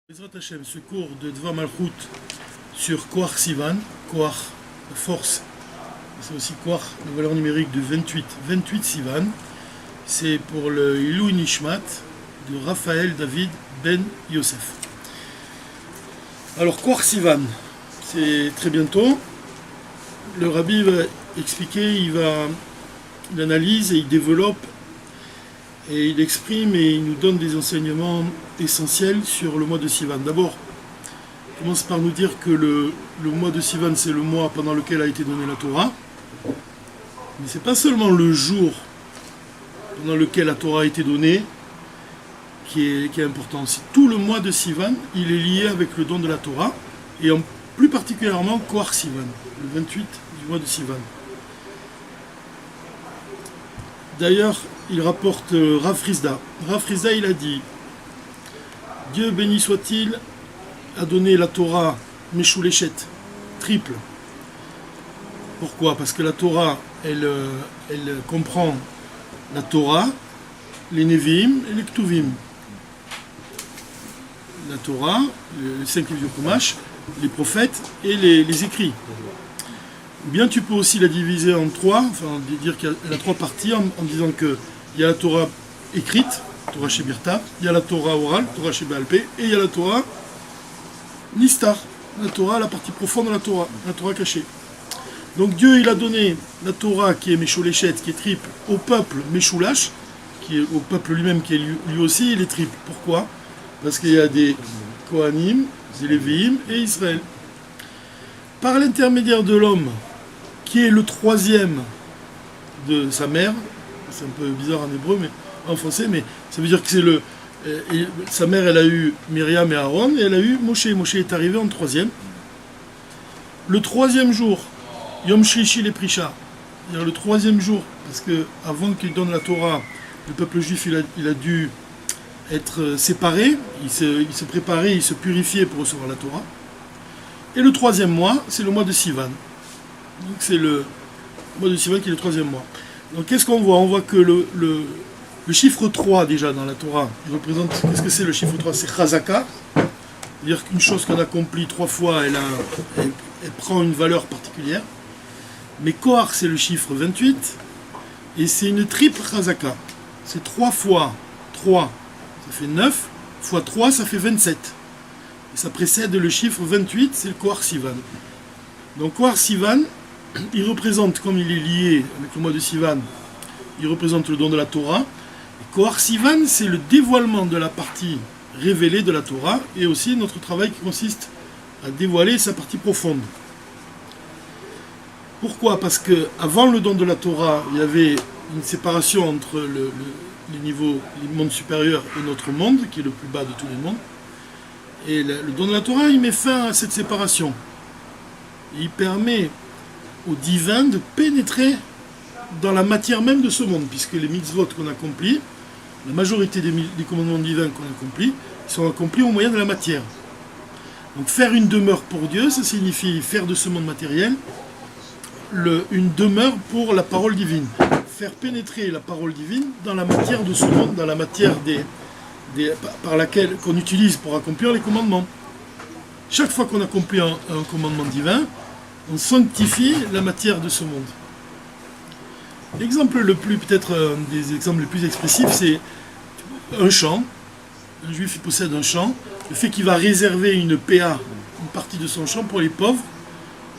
Bezrat Hashem, ce cours de Dvar Malchut sur Koach Sivan, Koach, la force, c'est aussi Koach, la valeur numérique de 28 Sivan, c'est pour le Ilou Nishmat de Raphaël David Ben Yosef. Alors Koach Sivan, c'est très bientôt, le Rabbi va expliquer, il analyse et il développe et il exprime et il nous donne des enseignements essentiels sur le mois de Sivan. D'abord, il commence par nous dire que le mois de Sivan, c'est le mois pendant lequel a été donnée la Torah. Mais ce n'est pas seulement le jour pendant lequel la Torah a été donnée qui est important. C'est tout le mois de Sivan, il est lié avec le don de la Torah, et plus particulièrement Koach Sivan, le 28 du mois de Sivan. D'ailleurs, il rapporte Rav Frisda. Rav Frisda, il a dit « Dieu béni soit-il a donné la Torah Meshulechet, triple. Pourquoi ? Parce que la Torah, elle comprend la Torah, les Nevi'im et les Ktuvim. La Torah, les 5 livres du Chumash, les prophètes et les écrits. Ou bien tu peux aussi la diviser en trois, enfin dire qu'elle a trois parties en disant qu'il y a la Torah écrite, Torah Shebirta, il y a la Torah orale, Torah Shebalpé, et il y a la Torah Nistar, la Torah, la partie profonde de la Torah cachée. Donc Dieu il a donné la Torah qui est Meshulechet, qui est triple, au peuple Meshulash, qui est au peuple lui-même qui est lui aussi il est triple. Pourquoi ? Parce qu'il y a des Kohanim, des Lévi'im et Israël. Par l'intermédiaire de l'homme, qui est le troisième de sa mère, c'est un peu bizarre en hébreu, mais en français, mais ça veut dire que c'est sa mère, elle a eu Myriam et Aaron, et elle a eu Moshe. Moshe est arrivé en troisième. Le troisième jour, Yom Shlishi le Prisha, c'est-à-dire le troisième jour, parce que avant qu'il donne la Torah, le peuple juif, il a dû être séparé, il se préparait, il se purifiait pour recevoir la Torah. Et le troisième mois, c'est le mois de Sivan. Donc c'est le mois de Sivan qui est le troisième mois. Donc qu'est-ce qu'on voit ? On voit que le chiffre 3 déjà dans la Torah, il représente, qu'est-ce que c'est le chiffre 3 ? C'est Chazaka. C'est-à-dire qu'une chose qu'on accomplit 3 fois, elle prend une valeur particulière. Mais Koach, c'est le chiffre 28. Et c'est une triple Chazaka. C'est 3 fois 3, ça fait 9. Fois 3, ça fait 27. Et ça précède le chiffre 28, c'est le Koach Sivan. Donc Koach Sivan, il représente, comme il est lié avec le mois de Sivan, il représente le don de la Torah. Et Koach Sivan, c'est le dévoilement de la partie révélée de la Torah, et aussi notre travail qui consiste à dévoiler sa partie profonde. Pourquoi ? Parce qu'avant le don de la Torah, il y avait une séparation entre les niveaux, les mondes supérieurs et notre monde, qui est le plus bas de tous les mondes. Et le don de la Torah, il met fin à cette séparation. Il permet au divin de pénétrer dans la matière même de ce monde, puisque les mitzvot qu'on accomplit, la majorité des commandements divins qu'on accomplit, sont accomplis au moyen de la matière. Donc faire une demeure pour Dieu, ça signifie faire de ce monde matériel une demeure pour la parole divine. Faire pénétrer la parole divine dans la matière de ce monde, dans la matière par laquelle qu'on utilise pour accomplir les commandements. Chaque fois qu'on accomplit un commandement divin, on sanctifie la matière de ce monde. L'exemple peut-être un des exemples les plus expressifs, c'est un champ. Un juif possède un champ. Le fait qu'il va réserver une PA, une partie de son champ pour les pauvres,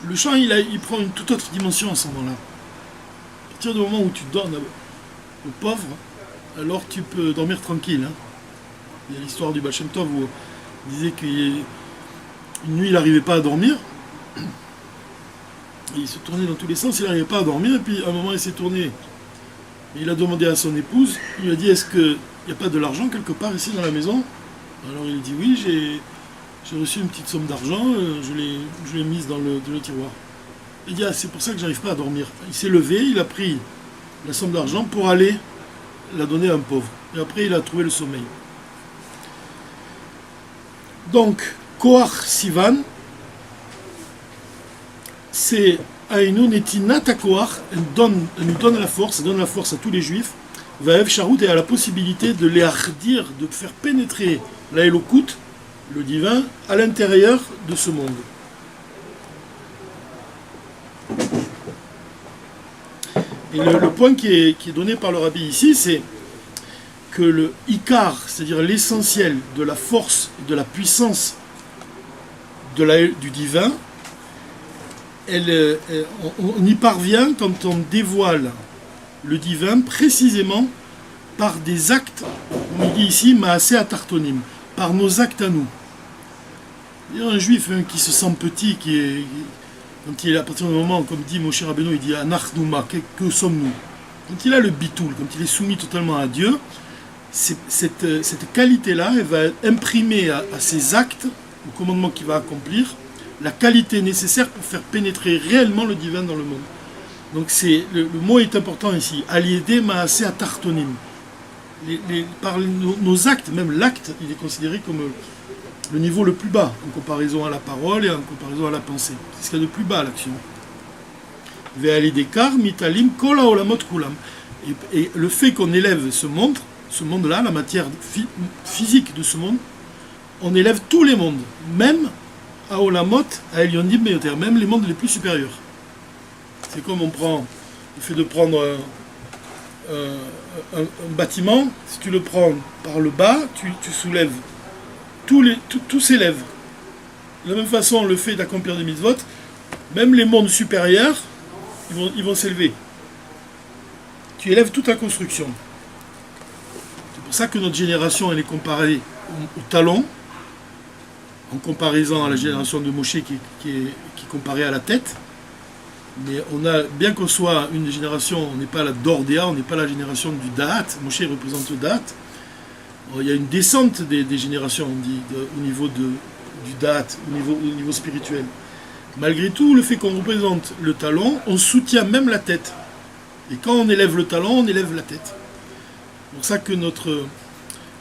le champ il prend une toute autre dimension à ce moment-là. À partir du moment où tu donnes aux pauvres, alors tu peux dormir tranquille. Hein. Il y a l'histoire du Baal Shem Tov où il disait qu'une nuit il n'arrivait pas à dormir. Et il se tournait dans tous les sens, il n'arrivait pas à dormir, et puis à un moment il s'est tourné. Et il a demandé à son épouse, il lui a dit, est-ce qu'il n'y a pas de l'argent quelque part ici dans la maison ? Alors il a dit, oui, j'ai reçu une petite somme d'argent, je l'ai mise dans le tiroir. Il dit, c'est pour ça que j'arrive pas à dormir. Il s'est levé, il a pris la somme d'argent pour aller la donner à un pauvre. Et après il a trouvé le sommeil. Donc, Koach Sivan, c'est Aïnou Netinat HaKoach, elle nous donne la force, elle donne la force à tous les juifs, Vaev Sharout, et à la possibilité de les hardir, de faire pénétrer la Elokut le divin, à l'intérieur de ce monde. Et le point qui est donné par le Rabbi ici, c'est que le Ikar, c'est-à-dire l'essentiel de la force et de la puissance du divin, on y parvient quand on dévoile le divin précisément par des actes, on dit ici, Maaseh Atartonim, par nos actes à nous. Il y a un juif qui se sent petit, quand il est à partir du moment, comme dit Moshe Rabbeinu, il dit Anachnouma, que sommes-nous? Quand il a le bitoul, quand il est soumis totalement à Dieu, cette qualité-là, elle va imprimer à ses actes, au commandement qu'il va accomplir, la qualité nécessaire pour faire pénétrer réellement le divin dans le monde. Donc le mot est important ici. Aliédé Maaseh Atartonim. Par nos actes, même l'acte, il est considéré comme le niveau le plus bas, en comparaison à la parole et en comparaison à la pensée. C'est ce qu'il y a de plus bas, l'action. Ve'alidekar mitalim kol haolamot kulam. Et le fait qu'on élève ce monde-là, la matière physique de ce monde, on élève tous les mondes, même haolamot, haelyonim beyoter, même les mondes les plus supérieurs. C'est comme le fait de prendre un bâtiment, si tu le prends par le bas, tu soulèves. Tout s'élève. De la même façon, le fait d'accomplir des mitzvot, même les mondes supérieurs, ils vont s'élever. Tu élèves toute la construction. C'est pour ça que notre génération, elle est comparée au talon, en comparaison à la génération de Moshe qui est comparée à la tête. Mais bien qu'on soit une génération, on n'est pas la Dordéa, on n'est pas la génération du Da'at. Moshe représente le Da'at. Il y a une descente des générations, on dit, au niveau du Da'at, au niveau spirituel. Malgré tout, le fait qu'on représente le talon, on soutient même la tête. Et quand on élève le talon, on élève la tête. C'est pour ça que notre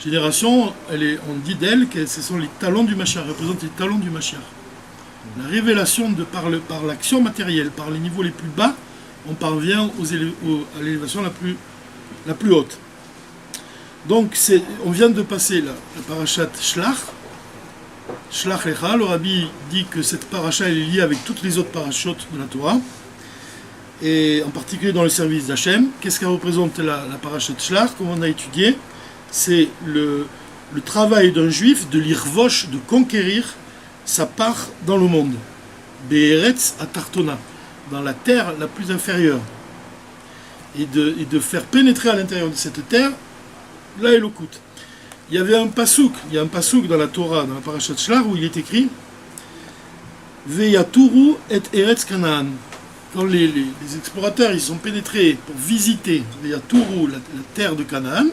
génération, on dit d'elle que ce sont les talons du Mashiach, représentent les talons du Mashiach. La révélation par l'action matérielle, par les niveaux les plus bas, on parvient à l'élévation la plus haute. Donc, on vient de passer la parashat Shlach. Shlach Lecha, le Rabbi dit que cette paracha est liée avec toutes les autres parachot de la Torah, et en particulier dans le service d'Hachem. Qu'est-ce qu'elle représente la parashat Shlach, comme on a étudié? C'est le travail d'un juif de l'irvosh, de conquérir sa part dans le monde. Be'eretz Atartona, dans la terre la plus inférieure. Et de faire pénétrer à l'intérieur de cette terre la Elokut. Il y a un pasouk dans la Torah, dans la parashat Shlach, où il est écrit Veyaturu et Eretz Canaan. Quand les explorateurs ils sont pénétrés pour visiter Veyaturu, la terre de Canaan,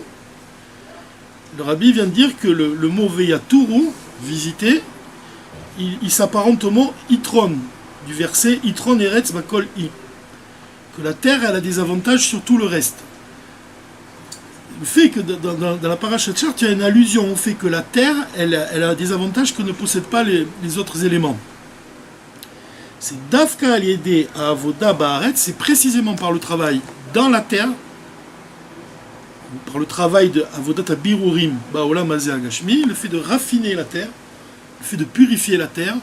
le Rabbi vient de dire que le mot Veyaturu, visiter, il s'apparente au mot Itron, du verset Itron Eretz Bakol I. Que la terre elle a des avantages sur tout le reste. Le fait que dans la parashat Shlach, il y a une allusion au fait que la terre, elle a des avantages que ne possèdent pas les autres éléments. C'est Dafka Aliédé à Avoda Ba'aretz, c'est précisément par le travail dans la terre, par le travail de Avodat Birurim Ba'olam Hazeh Agashmi, le fait de raffiner la terre, le fait de purifier la terre,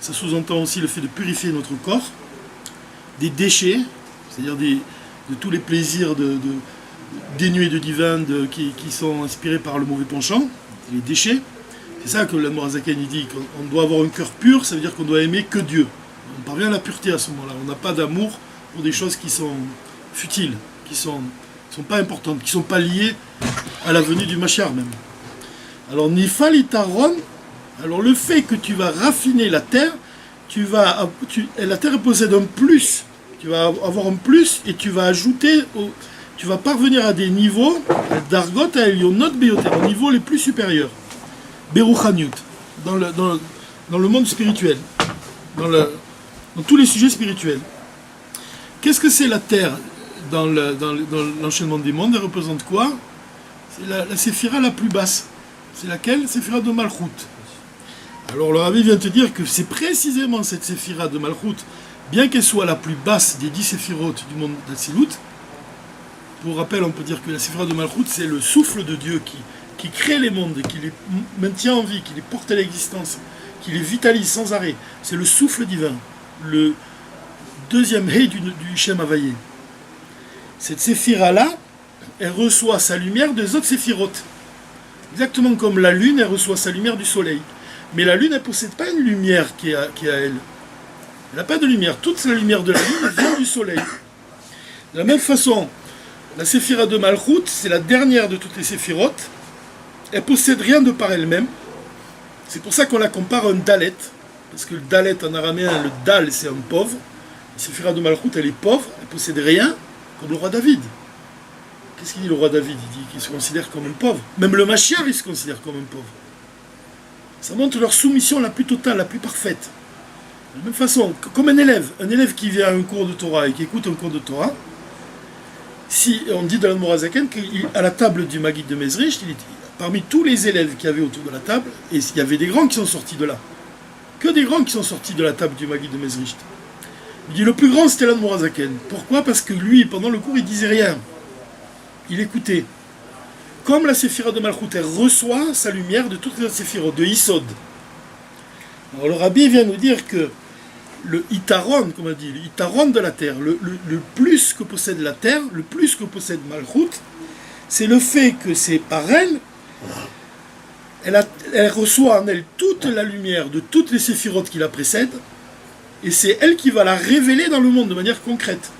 ça sous-entend aussi le fait de purifier notre corps, des déchets, c'est-à-dire de tous les plaisirs dénués de divin qui sont inspirés par le mauvais penchant, les déchets. C'est ça que l'Admorazaken dit, qu'on doit avoir un cœur pur, ça veut dire qu'on doit aimer que Dieu. On parvient à la pureté à ce moment-là, on n'a pas d'amour pour des choses qui sont futiles, qui sont pas importantes, qui ne sont pas liées à la venue du Mashiach même. Alors Nifal Itaron, alors le fait que tu vas raffiner la terre, la terre possède un plus, tu vas avoir un plus et tu vas ajouter, tu vas parvenir à des niveaux, Dargot à Elionot Beyoter, au niveau les plus supérieurs, Beruchaniut, dans le monde spirituel, dans tous les sujets spirituels. Qu'est-ce que c'est la terre dans l'enchaînement des mondes? Elle représente quoi? C'est la séphira la plus basse. C'est laquelle? Séphira de Malchut. Alors le Rabbi vient te dire que c'est précisément cette séphira de Malchut, bien qu'elle soit la plus basse des 10 séphirotes du monde d'Atsilut. Pour rappel, on peut dire que la séphira de Malchut, c'est le souffle de Dieu qui qui crée les mondes, qui les maintient en vie, qui les porte à l'existence, qui les vitalise sans arrêt. C'est le souffle divin, le deuxième Hé du Shem Havayé. Cette séphira-là, elle reçoit sa lumière des autres séphirotes. Exactement comme la lune, elle reçoit sa lumière du soleil. Mais la lune, elle ne possède pas une lumière qui est à elle. Elle n'a pas de lumière. Toute la lumière de la lune vient du soleil. De la même façon, la séphira de Malchut, c'est la dernière de toutes les séphirotes. Elle ne possède rien de par elle-même. C'est pour ça qu'on la compare à un dalet. Parce que le dalet en araméen, le dal, c'est un pauvre. La séphira de Malchut, elle est pauvre, elle ne possède rien, comme le roi David. Qu'est-ce qu'il dit le roi David? Il dit qu'il se considère comme un pauvre. Même le Mashiach, il se considère comme un pauvre. Ça montre leur soumission la plus totale, la plus parfaite. De la même façon, comme un élève qui vient à un cours de Torah et qui écoute un cours de Torah, si on dit dans l'Admor HaZaken qu'à la table du Maguid de Mezrich, parmi tous les élèves qui avaient autour de la table, et il y avait des grands qui sont sortis de là, que des grands qui sont sortis de la table du Maguid de Mezrich. Il dit le plus grand c'était l'Admor HaZaken. Pourquoi? Parce que lui, pendant le cours, il disait rien. Il écoutait. Comme la séphira de Malchut, elle reçoit sa lumière de toutes les autres séphirotes, de Yisod. Alors le Rabbi vient nous dire que le Itaron, comme on dit, le Itaron de la terre, le plus que possède la terre, le plus que possède Malchut, c'est le fait que c'est par elle, elle reçoit en elle toute la lumière de toutes les séphirotes qui la précèdent, et c'est elle qui va la révéler dans le monde de manière concrète.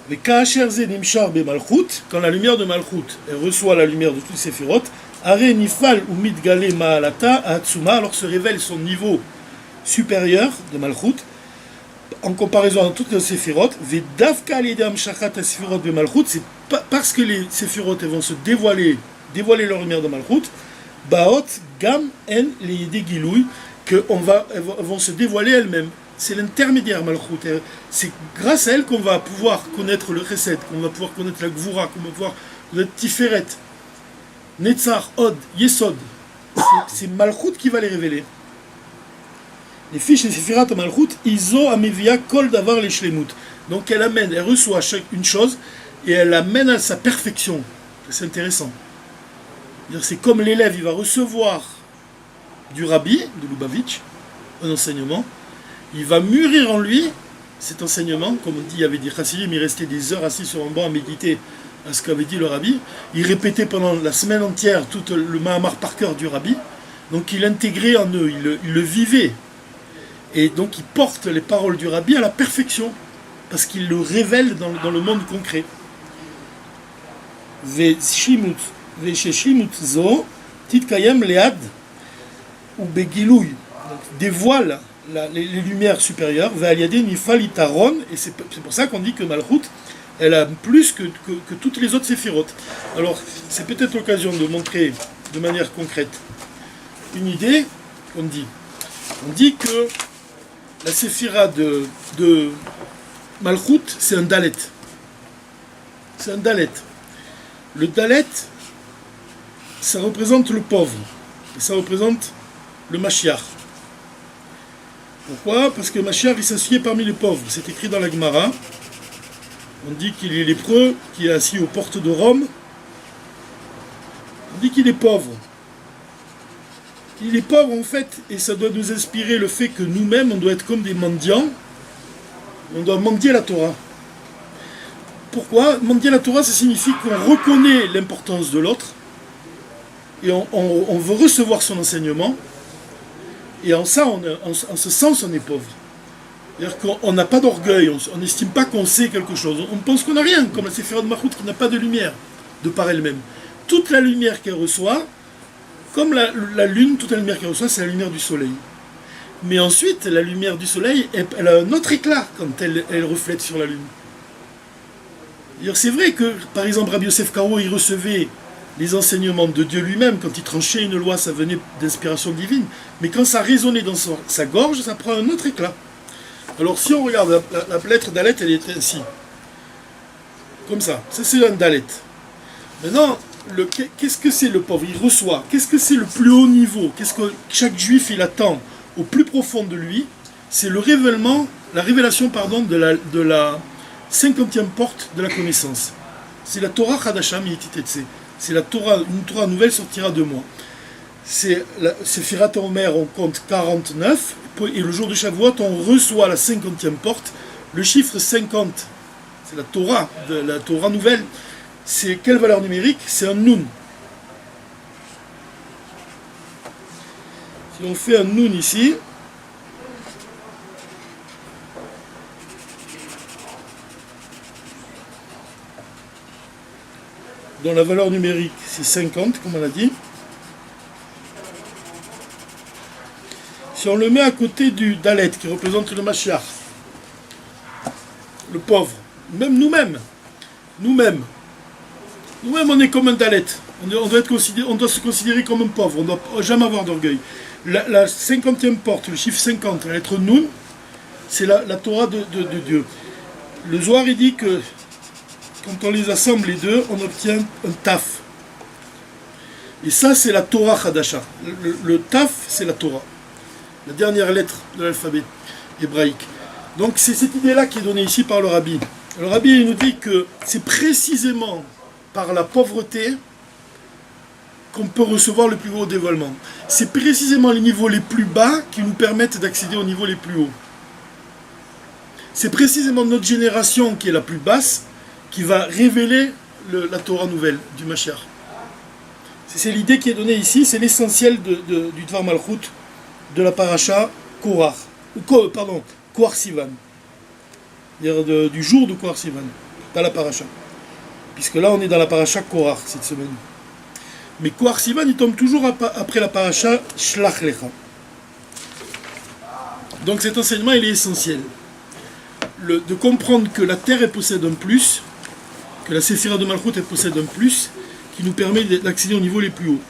Mais quand la lumière de Malchut elle reçoit la lumière de toutes les séphirotes, alors se révèle son niveau supérieur de Malchut en comparaison à toutes les séphirotes. C'est parce que les séphirotes vont se dévoiler leur lumière de Malchut, Baot Gam En Giloui, qu'elles vont se dévoiler elles-mêmes. C'est l'intermédiaire Malchut. C'est grâce à elle qu'on va pouvoir connaître le Chesed, qu'on va pouvoir connaître la Gvura, qu'on va pouvoir connaître Tiferet, Netzach, Od, Yesod. C'est Malchut qui va les révéler. Les fiches de Sephirat Malchut, Izo Amevia Kol Davar les Shlemut. Donc elle reçoit une chose et elle amène à sa perfection. C'est intéressant. C'est comme l'élève, il va recevoir du Rabbi, de Lubavitch, un enseignement. Il va mûrir en lui cet enseignement, comme on dit, il y avait des chassidim, il restait des heures assis sur un banc à méditer à ce qu'avait dit le rabbi. Il répétait pendant la semaine entière tout le Mahamar par cœur du rabbi. Donc il intégrait en eux, il le vivait. Et donc il porte les paroles du rabbi à la perfection, parce qu'il le révèle dans le monde concret. Veshimut zo titkayem lead ou begilouy, dévoile les lumières supérieures, et c'est pour ça qu'on dit que Malchut, elle a plus que toutes les autres séphirotes. Alors, c'est peut-être l'occasion de montrer de manière concrète une idée qu'on dit. On dit que la séphira de Malchut, c'est un dalet. C'est un dalet. Le dalet, ça représente le pauvre, et ça représente le Mashiach. Pourquoi? Parce que Mashiach, il s'assied parmi les pauvres. C'est écrit dans la Gemara. On dit qu'il est lépreux, qui est assis aux portes de Rome. On dit qu'il est pauvre. Il est pauvre en fait, et ça doit nous inspirer le fait que nous-mêmes, on doit être comme des mendiants. On doit mendier la Torah. Pourquoi? Mendier la Torah, ça signifie qu'on reconnaît l'importance de l'autre, et on veut recevoir son enseignement. Et en ça, en ce sens, on est pauvre. C'est-à-dire qu'on n'a pas d'orgueil, on n'estime pas qu'on sait quelque chose. On pense qu'on n'a rien, comme la séphira de Malchut qui n'a pas de lumière de par elle-même. Toute la lumière qu'elle reçoit, comme la lune, toute la lumière qu'elle reçoit, c'est la lumière du soleil. Mais ensuite, la lumière du soleil, elle a un autre éclat quand elle reflète sur la lune. C'est vrai que, par exemple, Rabbi Yosef Karo, il recevait les enseignements de Dieu lui-même. Quand il tranchait une loi, ça venait d'inspiration divine. Mais quand ça résonnait dans sa gorge, ça prend un autre éclat. Alors si on regarde la lettre dalet, elle est ainsi. Comme ça. Ça, c'est un dalet. Maintenant, qu'est-ce que c'est le pauvre? Il reçoit. Qu'est-ce que c'est le plus haut niveau? Qu'est-ce que chaque juif, il attend au plus profond de lui? c'est le révèlement, la révélation pardon, de la 50e porte de la connaissance. C'est la Torah Chadasha Mi'etitetse. C'est la Torah, une Torah nouvelle sortira de moi. C'est Firat Omer, on compte 49, et le jour de Shavuot, on reçoit la 50e porte. Le chiffre 50, c'est la Torah nouvelle. C'est quelle valeur numérique? C'est un Nun. Si on fait un Nun ici, dont la valeur numérique c'est 50, comme on a dit. Si on le met à côté du Dalet, qui représente le Mashiach, le pauvre, même nous-mêmes, on est comme un Dalet. On doit se considérer comme un pauvre, on ne doit jamais avoir d'orgueil. La 50e porte, le chiffre 50, la lettre Nun, c'est la Torah de Dieu. Le Zohar il dit que quand on les assemble les deux, on obtient un Taf. Et ça, c'est la Torah Chadasha. Le Taf, c'est la Torah. La dernière lettre de l'alphabet hébraïque. Donc c'est cette idée-là qui est donnée ici par le Rabbi. Le Rabbi il nous dit que c'est précisément par la pauvreté qu'on peut recevoir le plus haut dévoilement. C'est précisément les niveaux les plus bas qui nous permettent d'accéder aux niveaux les plus hauts. C'est précisément notre génération qui est la plus basse qui va révéler la Torah nouvelle du Mashiach. C'est l'idée qui est donnée ici, c'est l'essentiel du Dvar Malchut de la paracha Korach, Korach Sivan, c'est-à-dire du jour de Korach Sivan, pas la paracha. Puisque là on est dans la paracha Korach cette semaine. Mais Korach Sivan il tombe toujours après la paracha Shlach Lecha. Donc cet enseignement il est essentiel. De comprendre que la terre elle possède un plus, que la Séphira de Malchut elle possède un plus, qui nous permet d'accéder aux niveaux les plus hauts.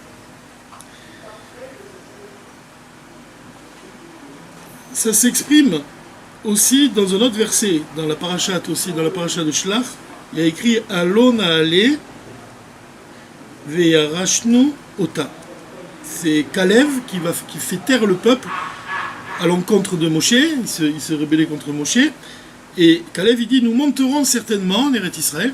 Ça s'exprime aussi dans un autre verset, dans la paracha de Shlach, il y a écrit Alon Ha'ale Ve'yarashnu Ota. C'est Kalev qui fait taire le peuple à l'encontre de Moshe, il se rébellait contre Moshe, et Kalev il dit nous monterons certainement en Eretz Israël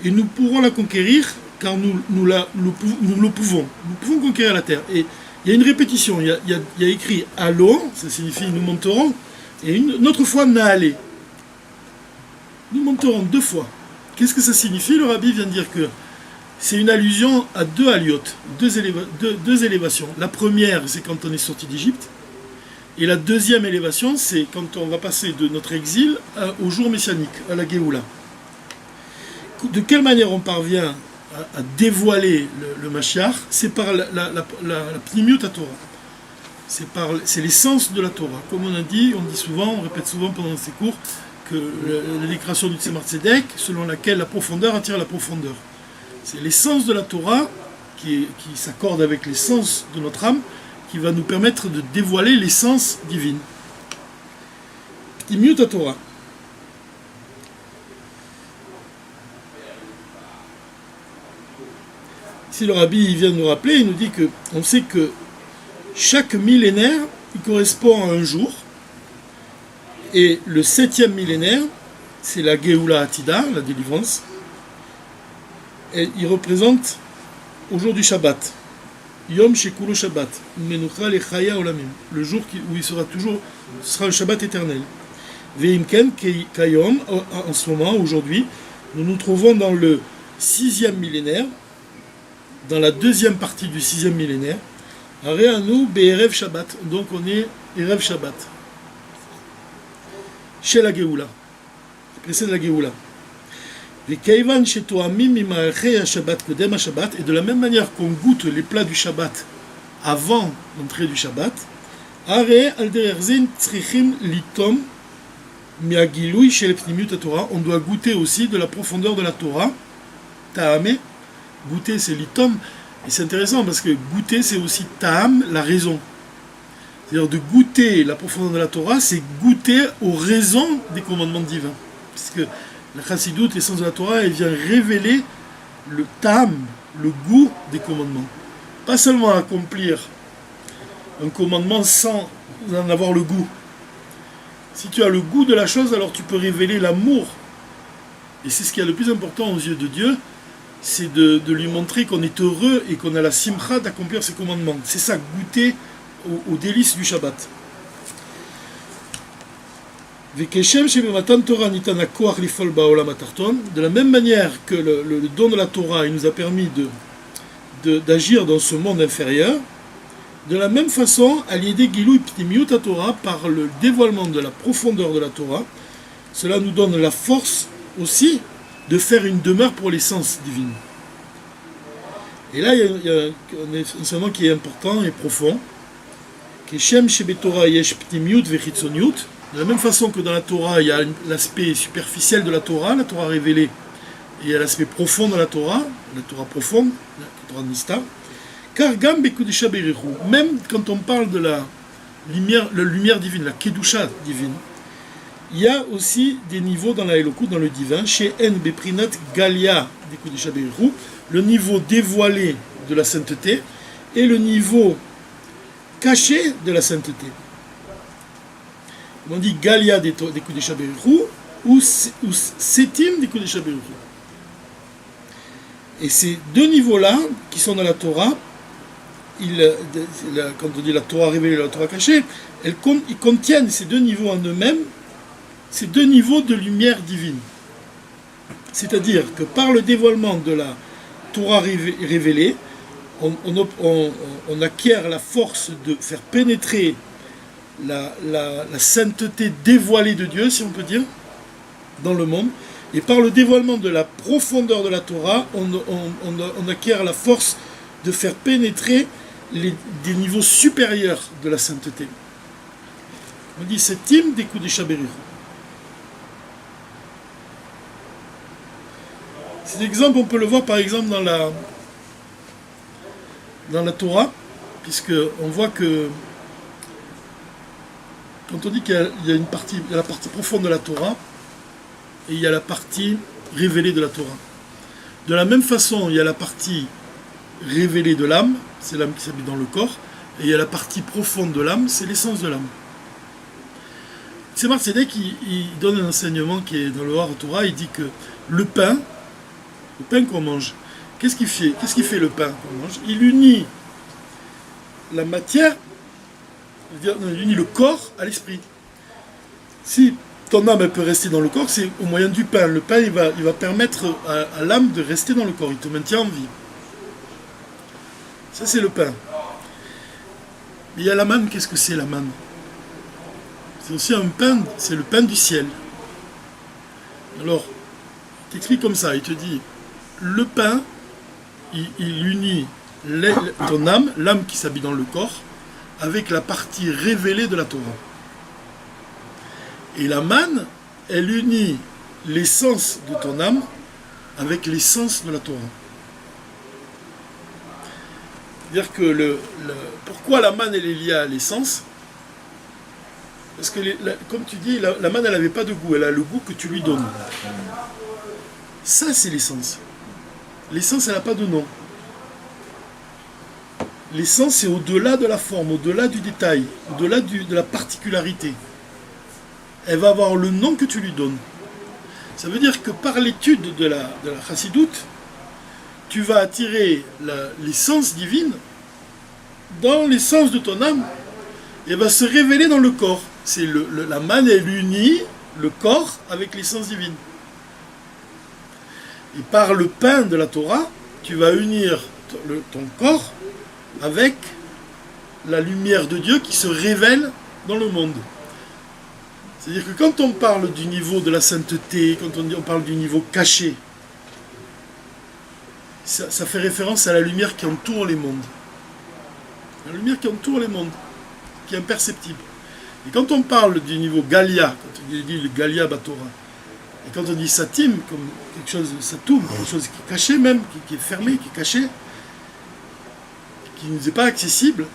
et nous pourrons la conquérir car nous le pouvons. Nous pouvons conquérir la terre. Et il y a une répétition, il y a écrit Allo, ça signifie nous monterons, et une autre fois Naale. Nous monterons 2 fois. Qu'est-ce que ça signifie? Le Rabbi vient de dire que c'est une allusion à 2 aliot, 2 élévations. La première, c'est quand on est sorti d'Égypte, et la deuxième élévation, c'est quand on va passer de notre exil au jour messianique, à la Géoula. De quelle manière on parvient à dévoiler le Mashiach? C'est par la Pnimiut Torah. C'est l'essence de la Torah. Comme on dit souvent, on répète souvent pendant ces cours, que la déclaration du Tzemar Tzedek, selon laquelle la profondeur attire la profondeur. C'est l'essence de la Torah qui s'accorde avec l'essence de notre âme, qui va nous permettre de dévoiler l'essence divine. Pnimiut Torah. Si le Rabbi il vient de nous rappeler, il nous dit qu'on sait que chaque millénaire, il correspond à un jour, et le 7e millénaire, c'est la Géoula Atida, la délivrance, et il représente au jour du Shabbat, Yom Shekulo Shabbat, Menucha Lechaya Olamim, le jour où il sera un Shabbat éternel. Veimken Kayom, en ce moment, aujourd'hui, nous nous trouvons dans le 6e millénaire, dans la deuxième partie du 6e millénaire, Areanu Be'erev Shabbat, donc on est Erev Shabbat, chez la Géoula, précède la Géoula. Et de la même manière qu'on goûte les plats du Shabbat avant l'entrée du Shabbat, on doit goûter aussi de la profondeur de la Torah, Ta'ame. Goûter, c'est l'itom, et c'est intéressant parce que goûter, c'est aussi ta'am, la raison. C'est-à-dire de goûter la profondeur de la Torah, c'est goûter aux raisons des commandements divins. Parce que la chassidoute, l'essence de la Torah, elle vient révéler le ta'am, le goût des commandements. Pas seulement accomplir un commandement sans en avoir le goût, Si tu as le goût de la chose, alors tu peux révéler l'amour. Et c'est ce qui est le plus important aux yeux de Dieu, c'est de lui montrer qu'on est heureux et qu'on a la simcha d'accomplir ses commandements. C'est ça, goûter aux délices du Shabbat. De la même manière que le don de la Torah il nous a permis d'agir dans ce monde inférieur, de la même façon, Torah, par le dévoilement de la profondeur de la Torah, cela nous donne la force aussi de faire une demeure pour l'essence divine. Et là, il y a un enseignement qui est important et profond. De la même façon que dans la Torah, il y a l'aspect superficiel de la Torah révélée, et il y a l'aspect profond de la Torah profonde, la Torah Nista. Car même quand on parle de la lumière divine, la Kedusha divine, il y a aussi des niveaux dans la Elokut, dans le divin, chez En Beprinat Galia de Kodesha Berichu, le niveau dévoilé de la sainteté et le niveau caché de la sainteté. On dit Galia de Kodesha Berichu ou Setim de Kodesha Berichu. Et ces deux niveaux-là, qui sont dans la Torah, quand on dit la Torah révélée et la Torah cachée, ils contiennent ces deux niveaux en eux-mêmes, ces deux niveaux de lumière divine. C'est-à-dire que par le dévoilement de la Torah révélée, on acquiert la force de faire pénétrer la sainteté dévoilée de Dieu, si on peut dire, dans le monde. Et par le dévoilement de la profondeur de la Torah, on acquiert la force de faire pénétrer des niveaux supérieurs de la sainteté. On dit c'est Tim des Kodesha Berichu. Cet exemple, on peut le voir par exemple dans la Torah, puisque on voit que quand on dit qu'il y a une partie, il y a la partie profonde de la Torah et il y a la partie révélée de la Torah. De la même façon, il y a la partie révélée de l'âme, c'est l'âme qui s'habite dans le corps, et il y a la partie profonde de l'âme, c'est l'essence de l'âme. Tzemar Tzedek, il donne un enseignement qui est dans le Har Torah, il dit que le pain qu'on mange, qu'est-ce qu'il fait le pain qu'on mange? Il unit la matière, c'est-à-dire il unit le corps à l'esprit. Si ton âme elle peut rester dans le corps, c'est au moyen du pain. Le pain il va permettre à l'âme de rester dans le corps, il te maintient en vie. Ça c'est le pain. Mais il y a la manne, qu'est-ce que c'est la manne? C'est aussi un pain, c'est le pain du ciel. Alors, il t'explique comme ça, il te dit, le pain, il unit ton âme, l'âme qui s'habille dans le corps, avec la partie révélée de la Torah. Et la manne, elle unit l'essence de ton âme avec l'essence de la Torah. C'est-à-dire que pourquoi la manne elle est liée à l'essence? Parce que, comme tu dis, la manne elle n'avait pas de goût, elle a le goût que tu lui donnes. Ça c'est l'essence. L'essence elle n'a pas de nom. L'essence c'est au-delà de la forme, au-delà du détail, au-delà de la particularité. Elle va avoir le nom que tu lui donnes. Ça veut dire que par l'étude de la chassidoute, tu vas attirer l'essence divine dans l'essence de ton âme et elle va se révéler dans le corps. C'est la manne, elle unit le corps avec l'essence divine. Et par le pain de la Torah, tu vas unir ton corps avec la lumière de Dieu qui se révèle dans le monde. C'est-à-dire que quand on parle du niveau de la sainteté, quand on parle du niveau caché, ça fait référence à la lumière qui entoure les mondes. La lumière qui entoure les mondes, qui est imperceptible. Et quand on parle du niveau Galia, quand on dit le Galia Batora, et quand on dit Satim, comme quelque chose de Satoum, quelque chose qui est caché même, qui est fermé, qui est caché, qui ne nous est pas accessible,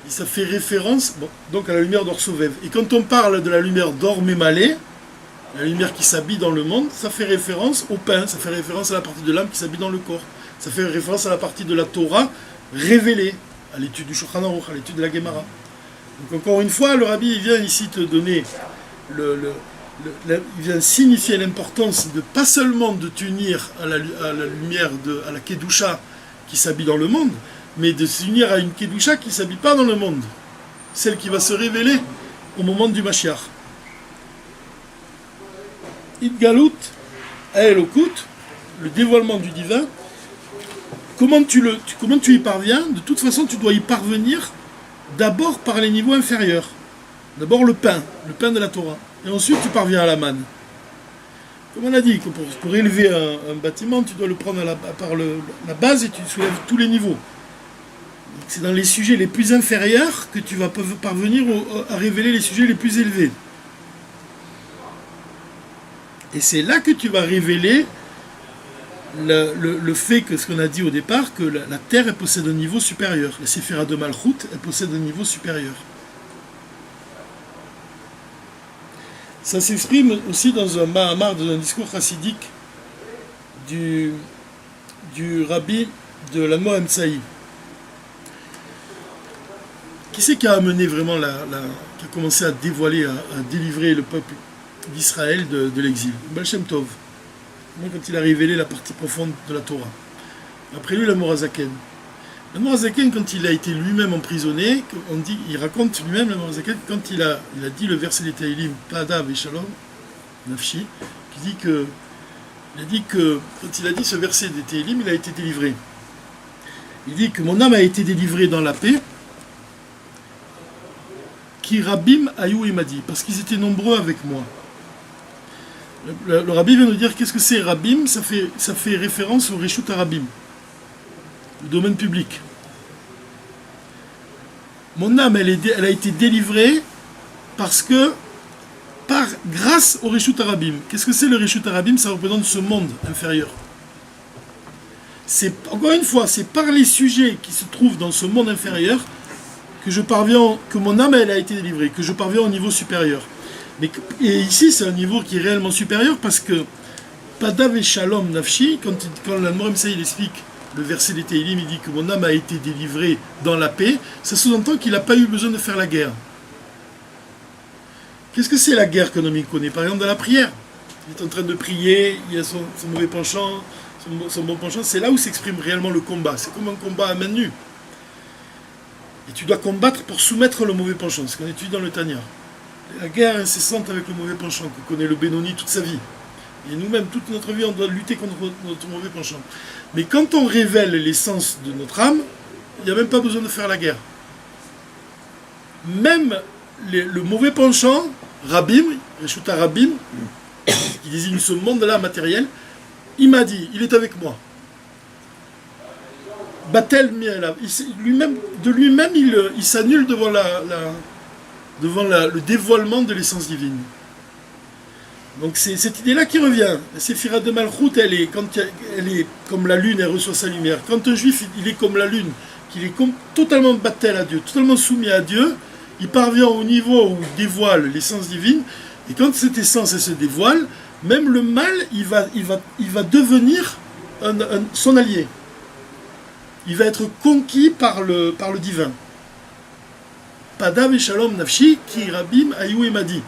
et ça fait référence donc à la lumière d'Orsovev. Et quand on parle de la lumière d'Or Mémalé, la lumière qui s'habille dans le monde, ça fait référence au pain, ça fait référence à la partie de l'âme qui s'habille dans le corps. Ça fait référence à la partie de la Torah révélée, à l'étude du Shulchan Aruch, à l'étude de la Gemara. Donc encore une fois, le Rabbi il vient ici te donner il vient signifier l'importance de pas seulement de t'unir à la lumière, à la Kedusha qui s'habille dans le monde, mais de s'unir à une Kedusha qui ne s'habille pas dans le monde, celle qui va se révéler au moment du Mashiach. Idgalut, Elokut, le dévoilement du divin, comment tu y parviens? De toute façon, tu dois y parvenir d'abord par les niveaux inférieurs. D'abord le pain de la Torah. Et ensuite, tu parviens à la manne. Comme on a dit, pour élever un bâtiment, tu dois le prendre par la base et tu soulèves tous les niveaux. C'est dans les sujets les plus inférieurs que tu vas parvenir à révéler les sujets les plus élevés. Et c'est là que tu vas révéler le fait que ce qu'on a dit au départ, que la terre elle possède un niveau supérieur. La Séphira de Malchut, elle possède un niveau supérieur. Ça s'exprime aussi dans un Mahamar, dans un discours chassidique du rabbi de l'Admor Emsaï. Qui c'est qui a amené vraiment, qui a commencé à dévoiler, à délivrer le peuple d'Israël de l'exil? Baal Shem Tov. Quand il a révélé la partie profonde de la Torah. Après lui, l'Admor HaZaken. L'Admor HaZaken, quand il a été lui-même emprisonné, il raconte lui-même, l'Admor HaZaken, quand il a dit le verset des Tehillim, Padav et Shalom, Nafshi, il a dit que quand il a dit ce verset des Tehillim, il a été délivré. Il dit que mon âme a été délivrée dans la paix, qui Rabim Ayou il m'a dit, parce qu'ils étaient nombreux avec moi. Le rabbi vient nous dire qu'est-ce que c'est Rabim, ça fait référence au Reshut HaRabim, le domaine public. Mon âme, elle a été délivrée grâce au Reshut HaRabim. Qu'est-ce que c'est le Reshut HaRabim? Ça représente ce monde inférieur. Encore une fois, c'est par les sujets qui se trouvent dans ce monde inférieur que mon âme, elle a été délivrée, que je parviens au niveau supérieur. Et ici, c'est un niveau qui est réellement supérieur parce que Padav et Shalom Nafshi, quand l'Admor Emsaï explique le verset des Tehillim, il dit que mon âme a été délivrée dans la paix, ça sous-entend qu'il n'a pas eu besoin de faire la guerre. Qu'est-ce que c'est la guerre que l'homme connaît? Par exemple, dans la prière. Il est en train de prier, il a son mauvais penchant, son bon penchant, c'est là où s'exprime réellement le combat. C'est comme un combat à main nue. Et tu dois combattre pour soumettre le mauvais penchant, ce qu'on étudie dans le Tanya. La guerre incessante avec le mauvais penchant, que connaît le Benoni toute sa vie. Et nous-mêmes, toute notre vie, on doit lutter contre notre mauvais penchant. Mais quand on révèle l'essence de notre âme, il n'y a même pas besoin de faire la guerre. Même le mauvais penchant, Rabim, Reshut HaRabim, qui désigne ce monde-là matériel, il m'a dit, il est avec moi. Batel Mi'elav. De lui-même, il s'annule devant le dévoilement de l'essence divine. Donc c'est cette idée-là qui revient. La Séphira de Malchut, elle est comme la lune, elle reçoit sa lumière. Quand un juif, il est comme la lune, qu'il est totalement battel à Dieu, totalement soumis à Dieu, il parvient au niveau où il dévoile l'essence divine. Et quand cette essence elle se dévoile, même le mal, il va devenir son allié. Il va être conquis par le divin. Padav et Shalom Nafshi, qui Rabim Ayou et m'a dit.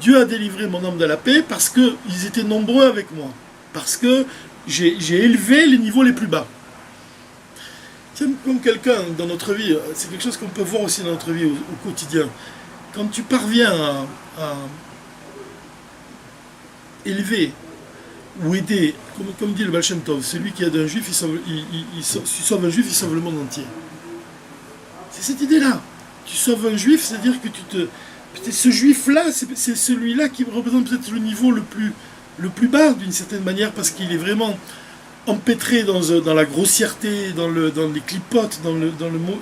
Dieu a délivré mon âme de la paix parce qu'ils étaient nombreux avec moi. Parce que j'ai élevé les niveaux les plus bas. C'est comme quelqu'un dans notre vie, c'est quelque chose qu'on peut voir aussi dans notre vie au quotidien. Quand tu parviens à élever ou aider, comme dit le Baal Shem Tov, celui qui aide un juif, il sauve un juif, il sauve le monde entier. C'est cette idée-là. Tu sauves un juif, c'est-à-dire que ce juif-là, c'est celui-là qui représente peut-être le niveau le plus bas, d'une certaine manière, parce qu'il est vraiment empêtré dans la grossièreté, dans les clipotes,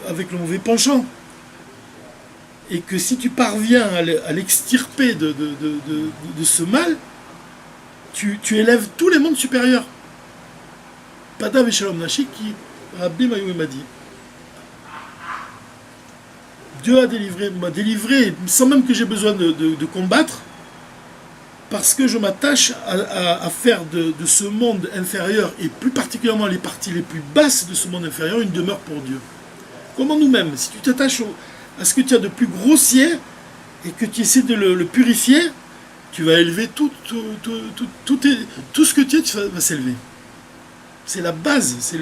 avec le mauvais penchant. Et que si tu parviens à l'extirper de ce mal, tu élèves tous les mondes supérieurs. Padav et Shalom Nashi, qui Rabbi Mayou m'a dit. Dieu m'a délivré sans même que j'ai besoin de combattre, parce que je m'attache à faire de ce monde inférieur, et plus particulièrement les parties les plus basses de ce monde inférieur, une demeure pour Dieu. Comment nous-mêmes, si tu t'attaches à ce que tu as de plus grossier, et que tu essaies de le purifier, tu vas élever tout ce que tu es, va s'élever. C'est la base.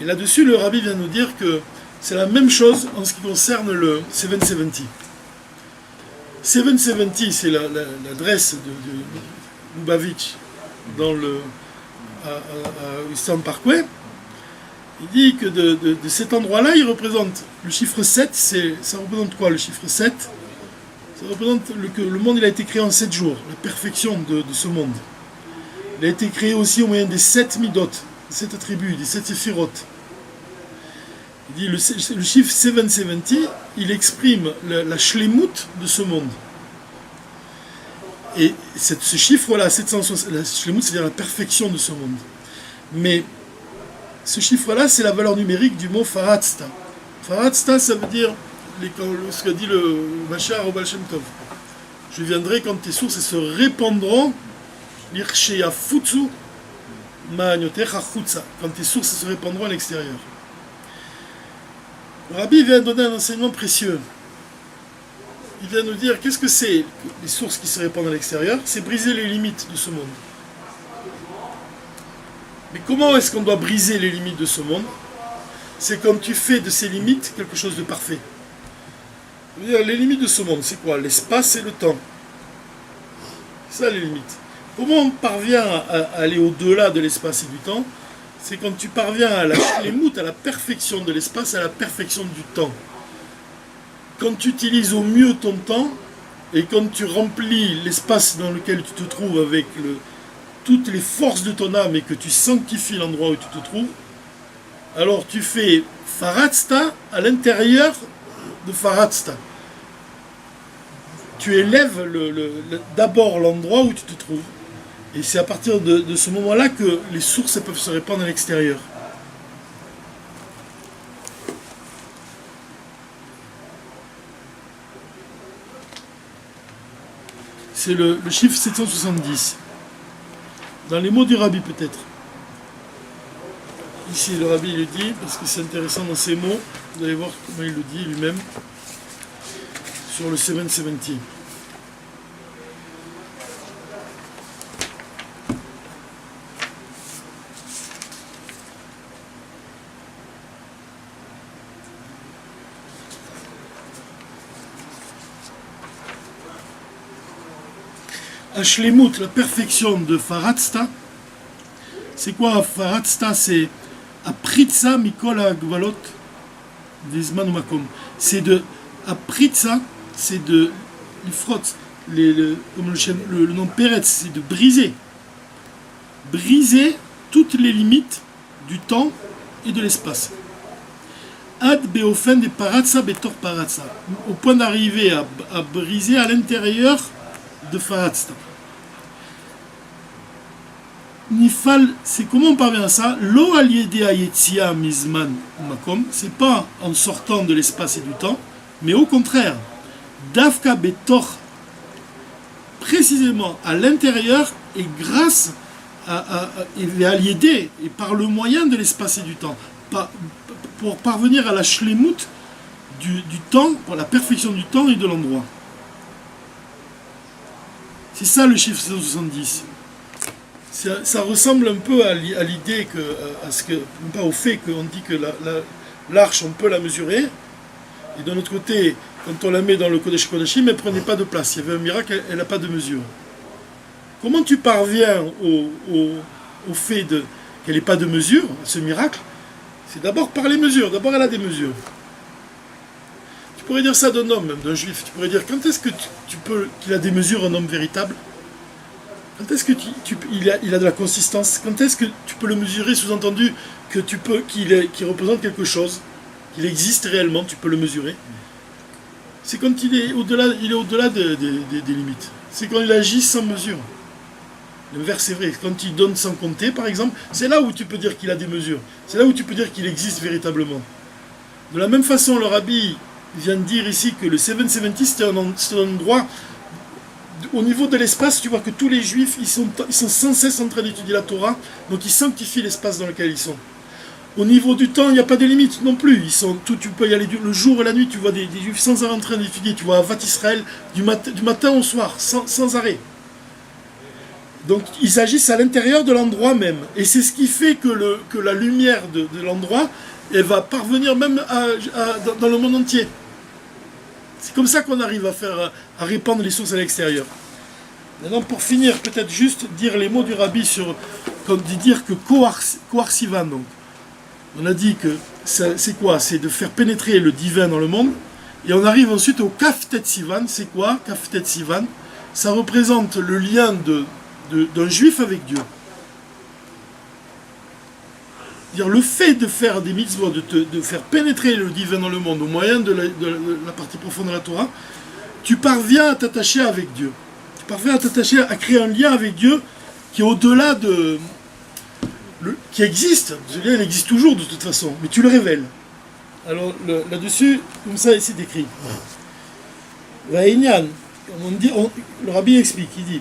Et là-dessus, le rabbi vient nous dire que c'est la même chose en ce qui concerne le 770. 770, c'est l'adresse de Lubavitch dans à Eastern Parkway. Il dit que de cet endroit-là, il représente le chiffre 7. Ça représente quoi, le chiffre 7? Ça représente que le monde il a été créé en 7 jours, la perfection de ce monde. Il a été créé aussi au moyen des 7 midot, des 7 attributs, des 7 séphirotes. Il dit le chiffre 770, il exprime la shlemut de ce monde. Et ce chiffre-là, 760, la shlemut, c'est-à-dire la perfection de ce monde. Mais ce chiffre-là, c'est la valeur numérique du mot Faratzta. Faratzta, ça veut dire ce qu'a dit le Machar au Baal Shem Tov. Je viendrai quand tes sources se répandront, l'Irshea Futsu, Ma'anyotecha Chutza, quand tes sources se répandront à l'extérieur. Le Rabbi vient donner un enseignement précieux. Il vient nous dire qu'est-ce que c'est les sources qui se répandent à l'extérieur? C'est briser les limites de ce monde. Mais comment est-ce qu'on doit briser les limites de ce monde? C'est comme tu fais de ces limites quelque chose de parfait. Les limites de ce monde, c'est quoi? L'espace et le temps. C'est ça les limites. Comment on parvient à aller au-delà de l'espace et du temps? C'est quand tu parviens à la shlemut, à la perfection de l'espace, à la perfection du temps. Quand tu utilises au mieux ton temps, et quand tu remplis l'espace dans lequel tu te trouves avec toutes les forces de ton âme et que tu sanctifies l'endroit où tu te trouves, alors tu fais Faratzta à l'intérieur de Faratzta. Tu élèves d'abord l'endroit où tu te trouves. Et c'est à partir de ce moment-là que les sources peuvent se répandre à l'extérieur. C'est le chiffre 770. Dans les mots du Rabbi peut-être. Ici le Rabbi le dit, parce que c'est intéressant dans ces mots. Vous allez voir comment il le dit lui-même. Sur le 770. Ashlemut, la perfection de Faratzta. C'est quoi Faratzta? C'est Apritza Mikol Agvalot Dizman Makom. C'est de Apritza, c'est de l'ifrot, comme le nom Peretz, c'est de briser. Briser toutes les limites du temps et de l'espace. Ad Beofen de Paratza Betor Paratza. Au point d'arriver à briser à l'intérieur de Faratzta. Nifal, c'est comment on parvient à ça? Lo aliede ayetzia mizman makom, c'est pas en sortant de l'espace et du temps, mais au contraire, dafka betor, précisément à l'intérieur et grâce à aliede, et par le moyen de l'espace et du temps, pour parvenir à la shlemut du temps, pour la perfection du temps et de l'endroit. C'est ça le chiffre 770. Ça ressemble un peu à l'idée pas au fait qu'on dit que l'arche, on peut la mesurer, et d'un autre côté, quand on la met dans le Kodesh Kodashim, elle ne prenait pas de place. Il y avait un miracle, elle n'a pas de mesure. Comment tu parviens au fait qu'elle n'ait pas de mesure, ce miracle? C'est d'abord par les mesures. D'abord, elle a des mesures. Tu pourrais dire ça d'un homme, même d'un juif. Tu pourrais dire, quand est-ce que qu'il a des mesures, un homme véritable? Quand est-ce qu'il a de la consistance? Quand est-ce que tu peux le mesurer, sous-entendu qu'il représente quelque chose, qu'il existe réellement, tu peux le mesurer? C'est quand il est au-delà des limites. C'est quand il agit sans mesure. L'inverse est vrai. Quand il donne sans compter, par exemple, c'est là où tu peux dire qu'il a des mesures. C'est là où tu peux dire qu'il existe véritablement. De la même façon, le Rabbi vient de dire ici que le 770, c'est un endroit. Au niveau de l'espace, tu vois que tous les juifs, ils sont sans cesse en train d'étudier la Torah, donc ils sanctifient l'espace dans lequel ils sont. Au niveau du temps, il n'y a pas de limite non plus. Tu peux y aller le jour et la nuit, tu vois des juifs sans arrêt en train d'étudier, tu vois Vat Israël du matin au soir, sans arrêt. Donc ils agissent à l'intérieur de l'endroit même. Et c'est ce qui fait que la lumière de l'endroit, elle va parvenir même dans le monde entier. C'est comme ça qu'on arrive à répandre les sources à l'extérieur. Maintenant, pour finir, peut-être juste dire les mots du Rabbi comme dire que Koar Sivan, donc. On a dit que c'est quoi? C'est de faire pénétrer le divin dans le monde. Et on arrive ensuite au Kaftet Sivan. C'est quoi Kaftet Sivan? Ça représente le lien d'un juif avec Dieu. Dire le fait de faire des mitzvot, de faire pénétrer le divin dans le monde au moyen de la partie profonde de la Torah, tu parviens à t'attacher avec Dieu. Tu parviens à t'attacher, à créer un lien avec Dieu qui est au-delà qui existe. Ce lien, il existe toujours de toute façon, mais tu le révèles. Alors là-dessus, comme ça, c'est écrit. Vaïnian, le Rabbi explique, il dit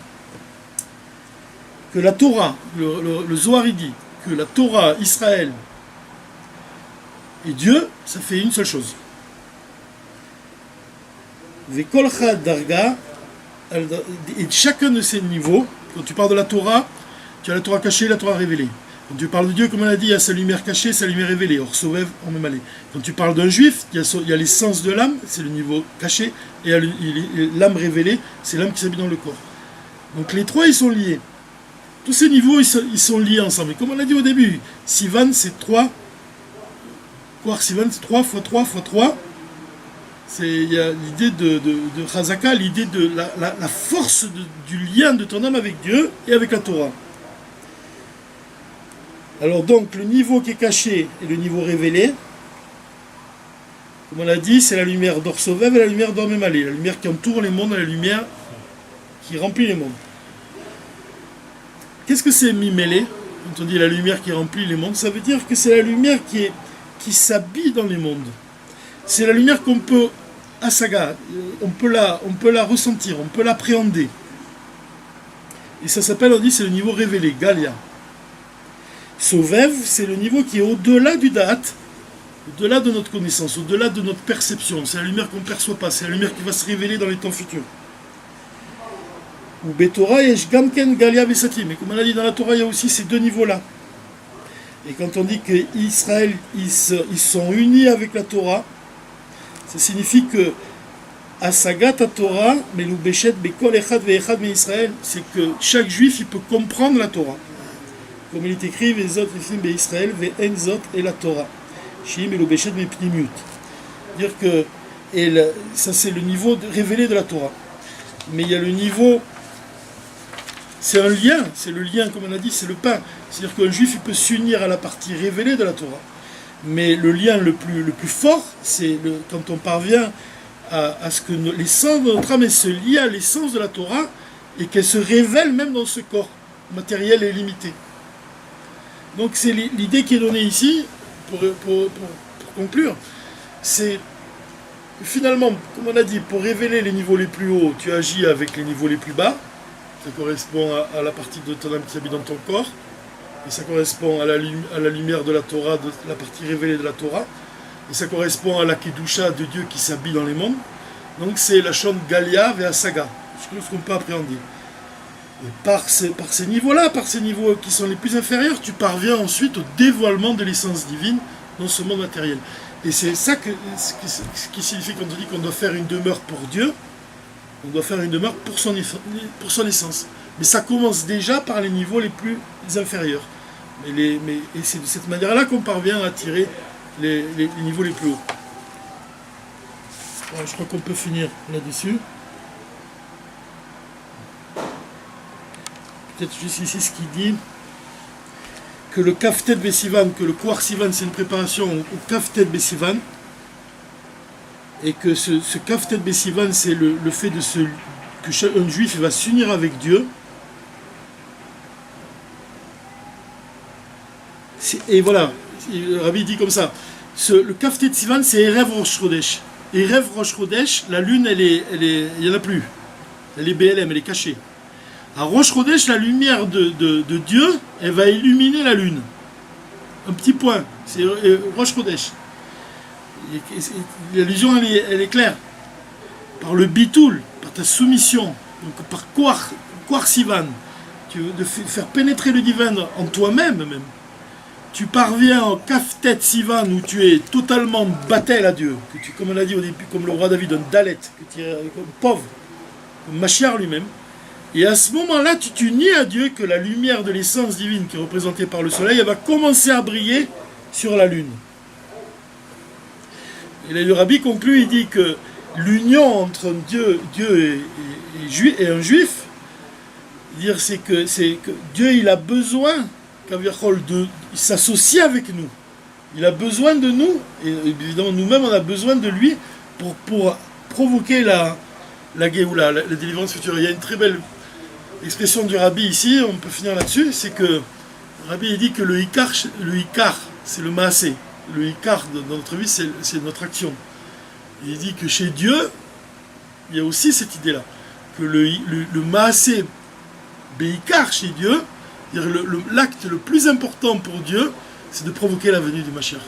que la Torah, le Zohar, il dit que la Torah, Israël et Dieu, ça fait une seule chose. Vekolcha darga, et chacun de ces niveaux, quand tu parles de la Torah, tu as la Torah cachée et la Torah révélée. Quand tu parles de Dieu, comme on a dit, il y a sa lumière cachée, sa lumière révélée. Or, Sovev, en même allé. Quand tu parles d'un juif, il y a l'essence de l'âme, c'est le niveau caché, et l'âme révélée, c'est l'âme qui s'habille dans le corps. Donc les trois, ils sont liés. Tous ces niveaux, ils sont liés ensemble. Et comme on l'a dit au début, Sivan, c'est 3. Koar Sivan, c'est 3 fois 3 fois 3. Il y a l'idée de Chazaka, l'idée de la force du lien de ton âme avec Dieu et avec la Torah. Alors donc, le niveau qui est caché et le niveau révélé, comme on l'a dit, c'est la lumière d'Orsovev et la lumière d'Ormemalé, la lumière qui entoure les mondes et la lumière qui remplit les mondes. Qu'est-ce que c'est Mimélé? Quand on dit la lumière qui remplit les mondes, ça veut dire que c'est la lumière qui s'habille dans les mondes. C'est la lumière qu'on peut, Asaga, on peut la ressentir, on peut l'appréhender. Et ça s'appelle, on dit, c'est le niveau révélé, Galia. Sovev, c'est le niveau qui est au-delà du Da'at, au-delà de notre connaissance, au-delà de notre perception. C'est la lumière qu'on ne perçoit pas, c'est la lumière qui va se révéler dans les temps futurs. Ou Betorah, Yesh Gamken, Galia, Vesatim. Mais comme on a dit dans la Torah, il y a aussi ces deux niveaux-là. Et quand on dit qu'Israël, ils sont unis avec la Torah, ça signifie que Asagat Torah, Melou Beshet, Bekol Echad Ve'echad Me Israël, c'est que chaque juif, il peut comprendre la Torah. Comme il est écrit, Vezot Lefim Be Israël, Ve'en Zot et la Torah. Shim Melou Beshet Me Pnimiut. Dire que ça c'est le niveau révélé de la Torah. Mais il y a le niveau, c'est un lien, c'est le lien, comme on a dit, c'est le pain. C'est-à-dire qu'un juif, il peut s'unir à la partie révélée de la Torah. Mais le lien le plus fort, c'est quand on parvient à ce que l'essence de notre âme se lie à l'essence de la Torah et qu'elle se révèle même dans ce corps matériel et limité. Donc c'est l'idée qui est donnée ici, pour conclure, c'est finalement, comme on a dit, pour révéler les niveaux les plus hauts, tu agis avec les niveaux les plus bas. Ça correspond à la partie de ton âme qui s'habille dans ton corps. Et ça correspond à la lumière de la Torah, de la partie révélée de la Torah. Et ça correspond à la Kedusha de Dieu qui s'habille dans les mondes. Donc c'est la Shon Galia vers Saga, ce qu'on peut appréhender. Et par ces niveaux-là, par ces niveaux qui sont les plus inférieurs, tu parviens ensuite au dévoilement de l'essence divine dans ce monde matériel. Et c'est ça ce qui signifie quand on dit qu'on doit faire une demeure pour Dieu, on doit faire une demeure pour son essence. Mais ça commence déjà par les niveaux les plus inférieurs. Et c'est de cette manière-là qu'on parvient à attirer les niveaux les plus hauts. Voilà, je crois qu'on peut finir là-dessus. Peut-être juste ici ce qu'il dit, que le Kaftet Besivan, que le Koar Sivan, c'est une préparation au Kaftet Besivan, et que ce Kaftet Besivan, c'est le fait qu'un juif va s'unir avec Dieu. Et voilà, le Rabbi dit comme ça, le Kaftet Sivan, c'est Erev Rosh Chodesh. Erev Rosh Chodesh, la lune, il n'y en a plus. Elle est BLM, elle est cachée. À Rosh Chodesh, la lumière de Dieu, elle va illuminer la lune. un petit point, c'est Rosh Chodesh. L'allusion, elle est claire. Par le bitoul, par ta soumission, donc par Koar Sivan, de faire pénétrer le divin en toi-même même. Tu parviens en Kaftet Sivan où tu es totalement battel à Dieu, que tu, comme on l'a dit au début, comme le roi David, un Dalet, que tu es comme pauvre, comme Machiar lui-même. Et à ce moment-là, tu t'unis à Dieu que la lumière de l'essence divine qui est représentée par le soleil, elle va commencer à briller sur la lune. Et là, le rabbi conclut, il dit que l'union entre Dieu et un juif, c'est que Dieu il a besoin il s'associe avec nous. Il a besoin de nous, et évidemment nous-mêmes on a besoin de lui pour provoquer la Géoula, la délivrance future. Il y a une très belle expression du rabbi ici, on peut finir là-dessus, c'est que le rabbi il dit que le Ikar c'est le Maasé. Le Ikar dans notre vie c'est notre action. Il dit que chez Dieu, il y a aussi cette idée-là, que le Maasé Beikar chez Dieu, l'acte le plus important pour Dieu, c'est de provoquer la venue du Mashiach.